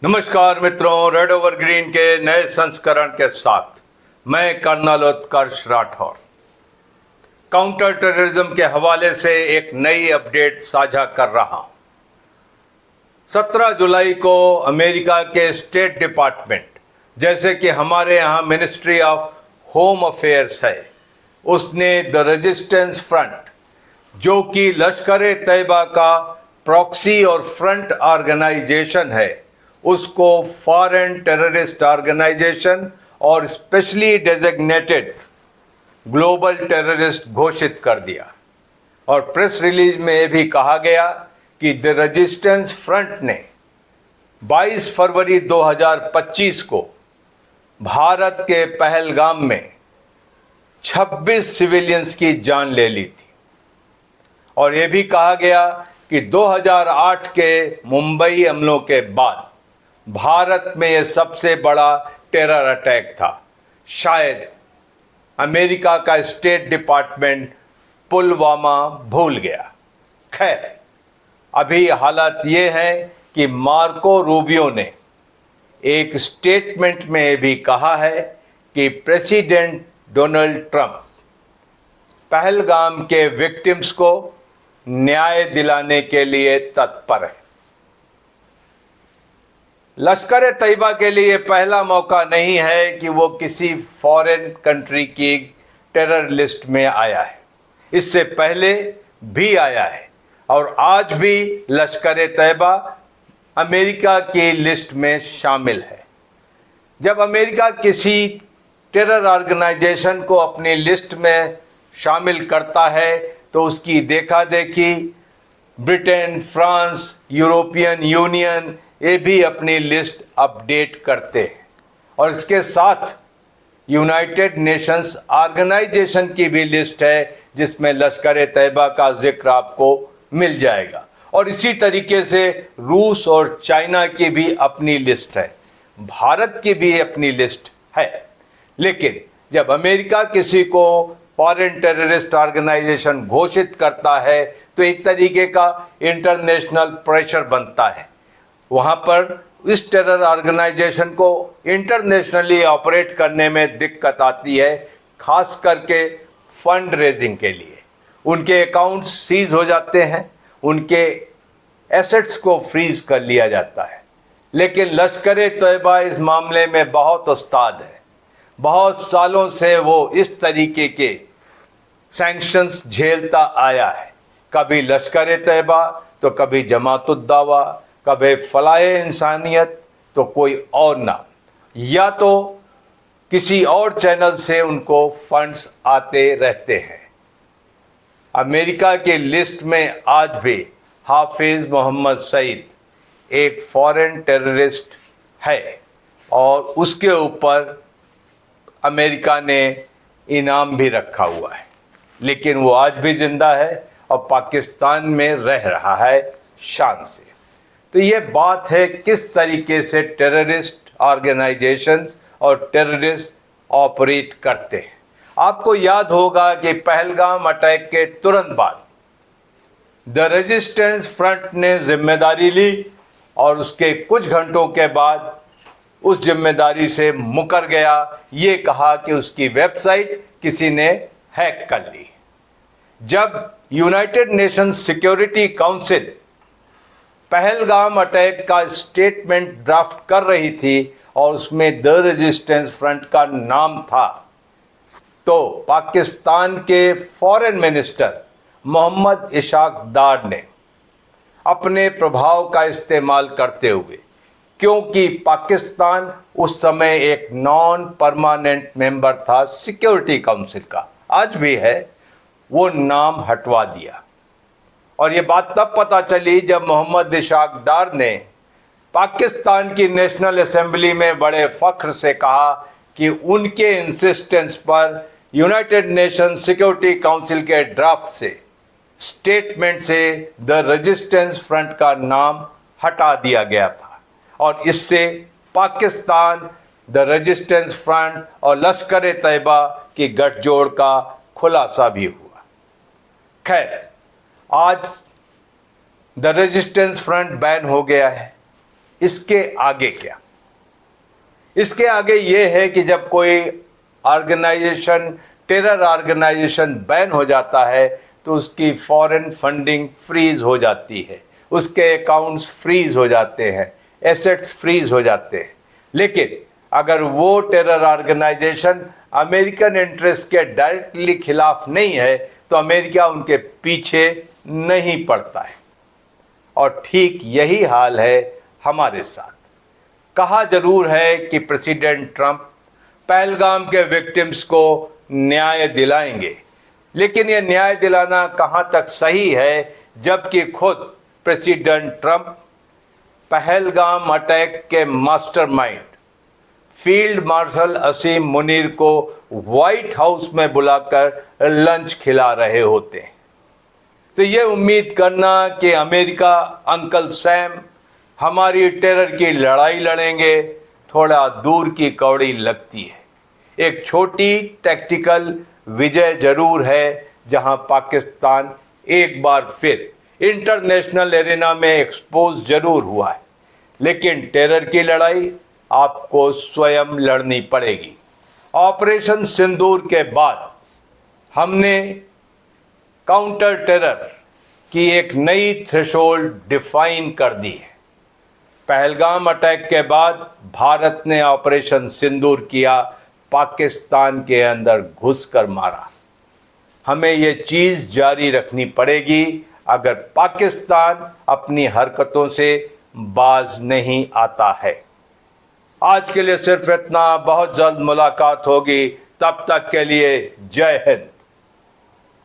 नमस्कार मित्रों, red over green के नए संस्करण के साथ मैं कर्नल उत्कर्ष राठौर काउंटर टेररिज्म के हवाले से एक नई अपडेट साझा कर रहा हूं। 17 जुलाई को अमेरिका के स्टेट डिपार्टमेंट, जैसे कि हमारे यहाँ मिनिस्ट्री ऑफ होम अफेयर्स है, उसने द रेजिस्टेंस फ्रंट, जो कि लश्कर तैयबा का प्रॉक्सी और फ्रंट ऑर्गेनाइजेशन है, उसको फॉरेन टेररिस्ट ऑर्गेनाइजेशन और स्पेशली डेजिग्नेटेड ग्लोबल टेररिस्ट घोषित कर दिया। और प्रेस रिलीज में यह भी कहा गया कि द रेजिस्टेंस फ्रंट ने 22 फरवरी 2025 को भारत के पहलगाम में 26 सिविलियंस की जान ले ली थी। और यह भी कहा गया कि 2008 के मुंबई हमलों के बाद भारत में यह सबसे बड़ा टेरर अटैक था। शायद अमेरिका का स्टेट डिपार्टमेंट पुलवामा भूल गया। खैर, अभी हालात ये है कि मार्को रूबियो ने एक स्टेटमेंट में भी कहा है कि प्रेसिडेंट डोनाल्ड ट्रंप पहलगाम के विक्टिम्स को न्याय दिलाने के लिए तत्पर है। लश्कर तैयबा के लिए पहला मौका नहीं है कि वो किसी फॉरेन कंट्री की टेरर लिस्ट में आया है। इससे पहले भी आया है और आज भी लश्कर तैयबा अमेरिका की लिस्ट में शामिल है। जब अमेरिका किसी टेरर ऑर्गेनाइजेशन को अपनी लिस्ट में शामिल करता है तो उसकी देखा देखी ब्रिटेन, फ्रांस, यूरोपियन यूनियन ये भी अपनी लिस्ट अपडेट करते हैं। और इसके साथ यूनाइटेड नेशंस ऑर्गेनाइजेशन की भी लिस्ट है जिसमें लश्कर तैयबा का जिक्र आपको मिल जाएगा। और इसी तरीके से रूस और चाइना की भी अपनी लिस्ट है, भारत की भी अपनी लिस्ट है। लेकिन जब अमेरिका किसी को फॉरेन टेररिस्ट ऑर्गेनाइजेशन घोषित करता है तो एक तरीके का इंटरनेशनल प्रेशर बनता है। वहाँ पर इस टेरर ऑर्गेनाइजेशन को इंटरनेशनली ऑपरेट करने में दिक्कत आती है, खास करके फंड रेजिंग के लिए। उनके अकाउंट्स सीज हो जाते हैं, उनके एसेट्स को फ्रीज कर लिया जाता है। लेकिन लश्कर तैयबा इस मामले में बहुत उस्ताद है। बहुत सालों से वो इस तरीके के सैंक्शंस झेलता आया है। कभी लश्कर तैयबा तो कभी जमात-उद-दावा, कभी फलाए इंसानियत तो कोई और नाम, या तो किसी और चैनल से उनको फंड्स आते रहते हैं। अमेरिका की लिस्ट में आज भी हाफिज मोहम्मद सईद एक फॉरेन टेररिस्ट है और उसके ऊपर अमेरिका ने इनाम भी रखा हुआ है। लेकिन वो आज भी जिंदा है और पाकिस्तान में रह रहा है शान से। तो ये बात है किस तरीके से टेररिस्ट ऑर्गेनाइजेशंस और टेररिस्ट ऑपरेट करते हैं। आपको याद होगा कि पहलगाम अटैक के तुरंत बाद द रेजिस्टेंस फ्रंट ने जिम्मेदारी ली और उसके कुछ घंटों के बाद उस जिम्मेदारी से मुकर गया। ये कहा कि उसकी वेबसाइट किसी ने हैक कर ली। जब United Nations security council Pahalgam attack का स्टेटमेंट ड्राफ्ट कर रही थी और उसमें द रेजिस्टेंस फ्रंट का नाम था, तो पाकिस्तान के फॉरेन मिनिस्टर मोहम्मद इशाक डार ने अपने प्रभाव का इस्तेमाल करते हुए, क्योंकि पाकिस्तान उस समय एक नॉन परमानेंट मेंबर था सिक्योरिटी काउंसिल का, आज भी है, वो नाम हटवा दिया। और ये बात तब पता चली जब मोहम्मद इशाक डार ने पाकिस्तान की नेशनल असेंबली में बड़े फख्र से कहा कि उनके इंसिस्टेंस पर यूनाइटेड नेशन सिक्योरिटी काउंसिल के ड्राफ्ट से, स्टेटमेंट से द रेजिस्टेंस फ्रंट का नाम हटा दिया गया था। और इससे पाकिस्तान, द रेजिस्टेंस फ्रंट और लश्कर तैयबा की गठजोड़ का खुलासा भी हुआ। खैर, आज द रेजिस्टेंस फ्रंट बैन हो गया है। इसके आगे क्या? इसके आगे ये है कि जब कोई ऑर्गेनाइजेशन, टेरर ऑर्गेनाइजेशन बैन हो जाता है तो उसकी फॉरेन फंडिंग फ्रीज हो जाती है, उसके अकाउंट्स फ्रीज हो जाते हैं, एसेट्स फ्रीज हो जाते हैं। लेकिन अगर वो टेरर ऑर्गेनाइजेशन अमेरिकन इंटरेस्ट के डायरेक्टली खिलाफ नहीं है तो अमेरिका उनके पीछे नहीं पड़ता है। और ठीक यही हाल है हमारे साथ। कहा जरूर है कि प्रेसिडेंट ट्रंप पहलगाम के विक्टिम्स को न्याय दिलाएंगे, लेकिन यह न्याय दिलाना कहां तक सही है जबकि खुद प्रेसिडेंट ट्रंप पहलगाम अटैक के मास्टरमाइंड फील्ड मार्शल असीम मुनीर को व्हाइट हाउस में बुलाकर लंच खिला रहे होते हैं। तो ये उम्मीद करना कि अमेरिका, अंकल सैम हमारी टेरर की लड़ाई लड़ेंगे, थोड़ा दूर की कौड़ी लगती है। एक छोटी टैक्टिकल विजय जरूर है जहां पाकिस्तान एक बार फिर इंटरनेशनल एरिना में एक्सपोज जरूर हुआ है, लेकिन टेरर की लड़ाई आपको स्वयं लड़नी पड़ेगी। ऑपरेशन सिंदूर के बाद हमने काउंटर टेरर की एक नई थ्रेशोल्ड डिफाइन कर दी है। पहलगाम अटैक के बाद भारत ने ऑपरेशन सिंदूर किया, पाकिस्तान के अंदर घुसकर मारा। हमें ये चीज जारी रखनी पड़ेगी अगर पाकिस्तान अपनी हरकतों से बाज नहीं आता है। आज के लिए सिर्फ इतना, बहुत जल्द मुलाकात होगी, तब तक के लिए जय हिंद।